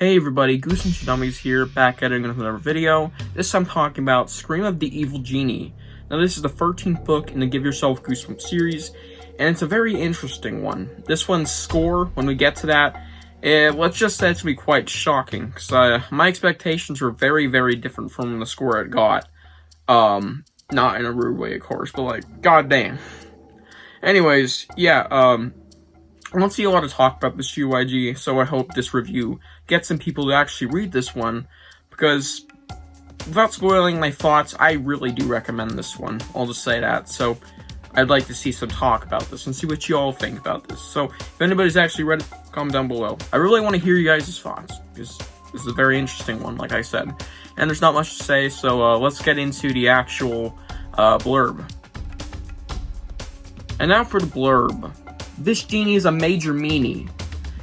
Hey everybody, Goosebumps Dummies here, back at it with another video. This time talking about Scream of the Evil Genie. Now this is the 13th book in the Give Yourself Goosebumps series, and it's a very interesting one. This one's score, when we get to that, let's just say it's going to be quite shocking, because my expectations were very, very different from the score it got. Not in a rude way, of course, but like, goddamn. Anyways, yeah, I don't see a lot of talk about this UIG, so I hope this review gets some people to actually read this one, because without spoiling my thoughts, I really do recommend this one. I'll just say that. So I'd like to see some talk about this and see what you all think about this. So if anybody's actually read it, comment down below. I really want to hear you guys' thoughts, because this is a very interesting one, like I said. And there's not much to say, so let's get into the actual blurb. And now for the blurb. This genie is a major meanie.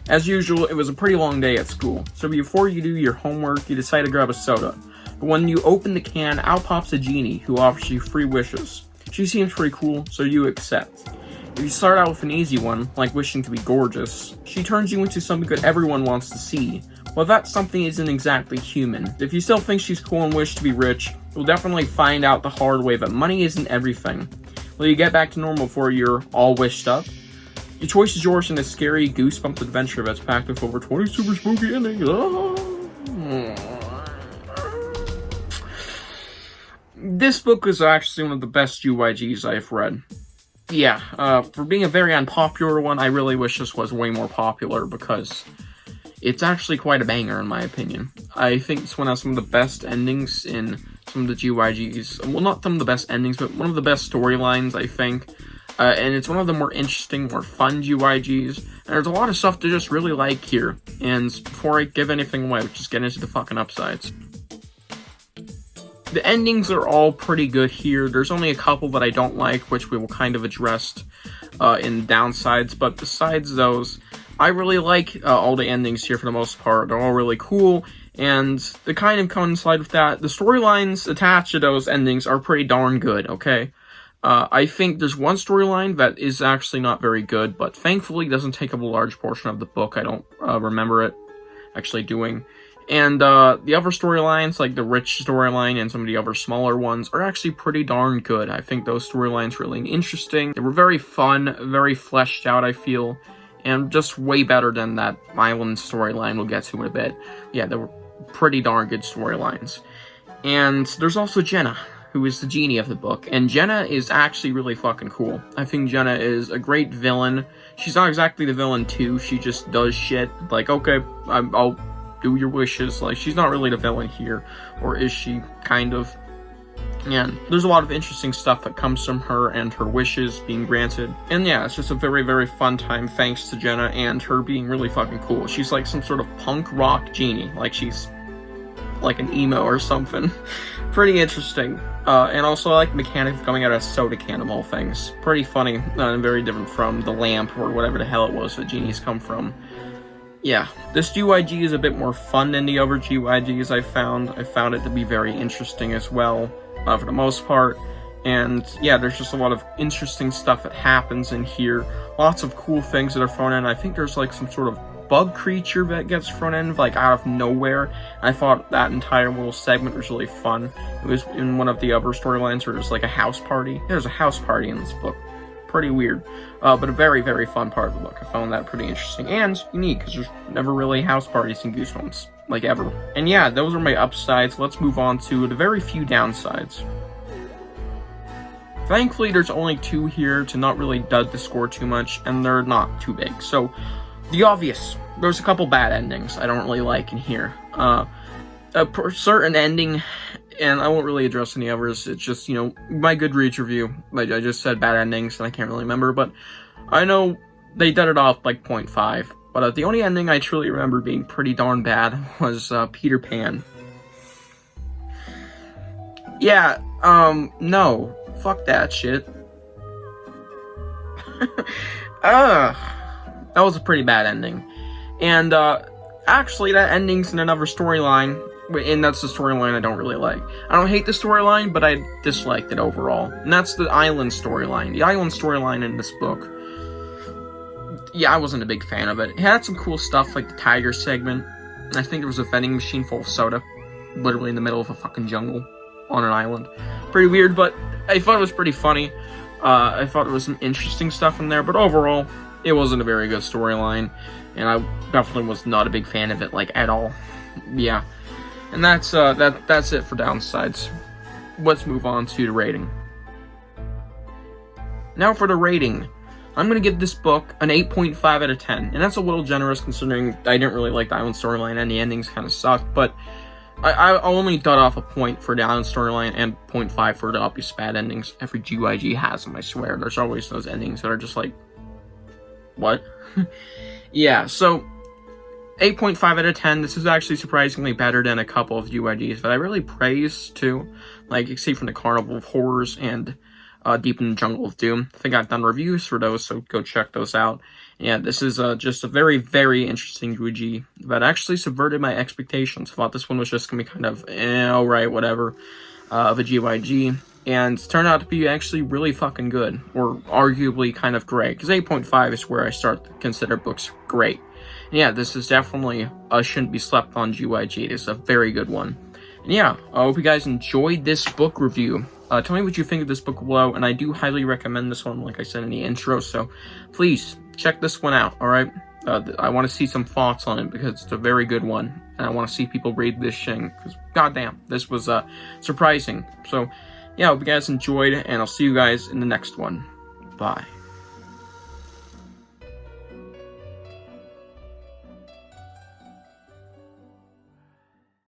As usual, it was a pretty long day at school, so before you do your homework, you decide to grab a soda. But when you open the can, out pops a genie who offers you 3 wishes. She seems pretty cool, so you accept. If you start out with an easy one, like wishing to be gorgeous, she turns you into something that everyone wants to see. Well, that something isn't exactly human. If you still think she's cool and wish to be rich, you'll definitely find out the hard way that money isn't everything. Will you get back to normal before you're all wished up? Your choice is yours in this scary Goosebumps adventure that's packed with over 20 super spooky endings. This book is actually one of the best UIGs I've read. Yeah, for being a very unpopular one, I really wish this was way more popular because it's actually quite a banger in my opinion. I think this one has some of the best endings in some of the UIGs. Well, not some of the best endings, but one of the best storylines, I think. And it's one of the more interesting, more fun UIGs. And there's a lot of stuff to just really like here. And before I give anything away, let's just get into the fucking upsides. The endings are all pretty good here. There's only a couple that I don't like, which we will kind of address in downsides. But besides those, I really like all the endings here for the most part. They're all really cool. And to kind of coincide with that, the storylines attached to those endings are pretty darn good, okay? I think there's one storyline that is actually not very good, but thankfully doesn't take up a large portion of the book. I don't remember it actually doing. And the other storylines, like the rich storyline and some of the other smaller ones, are actually pretty darn good. I think those storylines were really interesting. They were very fun, very fleshed out, I feel, and just way better than that island storyline we'll get to in a bit. Yeah, they were pretty darn good storylines. And there's also Jenna, who is the genie of the book, and Jenna is actually really fucking cool. I think Jenna is a great villain. She's not exactly the villain too, she just does shit, like, okay, I'll do your wishes, like, she's not really the villain here, or is she? Kind of. And there's a lot of interesting stuff that comes from her and her wishes being granted, and yeah, it's just a very, very fun time thanks to Jenna and her being really fucking cool. She's like some sort of punk rock genie, like she's like an emo or something. Pretty interesting. And also I like the mechanic of coming out of a soda can of all things. Pretty funny, and very different from the lamp or whatever the hell it was that genies come from. Yeah, this UIG is a bit more fun than the other UIGs I found. I found it to be very interesting as well, for the most part. And yeah, there's just a lot of interesting stuff that happens in here. Lots of cool things that are thrown in. I think there's like some sort of bug creature that gets thrown in, like, out of nowhere. I thought that entire little segment was really fun. It was in one of the other storylines where there's like a house party. There's a house party in this book. Pretty weird, but a very, very fun part of the book. I found that pretty interesting and unique, because there's never really house parties in Goosebumps, like, ever. And yeah, those are my upsides. Let's move on to the very few downsides. Thankfully, there's only 2 here to not really dud the score too much, and they're not too big. So, the obvious. There's a couple bad endings I don't really like in here. A certain ending, and I won't really address any others, it's just, you know, my Goodreads review. Like, I just said bad endings, and I can't really remember, but I know they did it off like 0.5. But the only ending I truly remember being pretty darn bad was Peter Pan. Yeah, no. Fuck that shit. That was a pretty bad ending. And, actually, that ending's in another storyline, and that's the storyline I don't really like. I don't hate the storyline, but I disliked it overall. And that's the island storyline. The island storyline in this book. Yeah, I wasn't a big fan of it. It had some cool stuff, like the tiger segment, I think there was a vending machine full of soda, literally in the middle of a fucking jungle on an island. Pretty weird, but I thought it was pretty funny. I thought there was some interesting stuff in there, but overall, it wasn't a very good storyline, and I definitely was not a big fan of it, like, at all. Yeah, and that's it for downsides. Let's move on to the rating. Now for the rating. I'm going to give this book an 8.5 out of 10, and that's a little generous considering I didn't really like the island storyline and the endings kind of sucked, but I only got off a point for the island storyline and 0.5 for the obvious bad endings. Every GYG has them, I swear. There's always those endings that are just like, what? Yeah, so 8.5 out of 10. This is actually surprisingly better than a couple of GYGs that I really praise too, like Escape from the Carnival of Horrors and Deep in the Jungle of Doom. I think I've done reviews for those, so go check those out. Yeah, this is just a very, very interesting GYG that actually subverted my expectations. I thought this one was just going to be kind of, alright, whatever, of a GYG, and it turned out to be actually really fucking good, or arguably kind of great, because 8.5 is where I start to consider books great. And yeah, this is definitely a shouldn't be slept on GYG. It is a very good one. And yeah, I hope you guys enjoyed this book review. Tell me what you think of this book below, and I do highly recommend this one, like I said in the intro, so please check this one out, alright? I want to see some thoughts on it, because it's a very good one, and I want to see people read this thing, because goddamn, this was surprising. So, yeah, I hope you guys enjoyed, and I'll see you guys in the next one. Bye.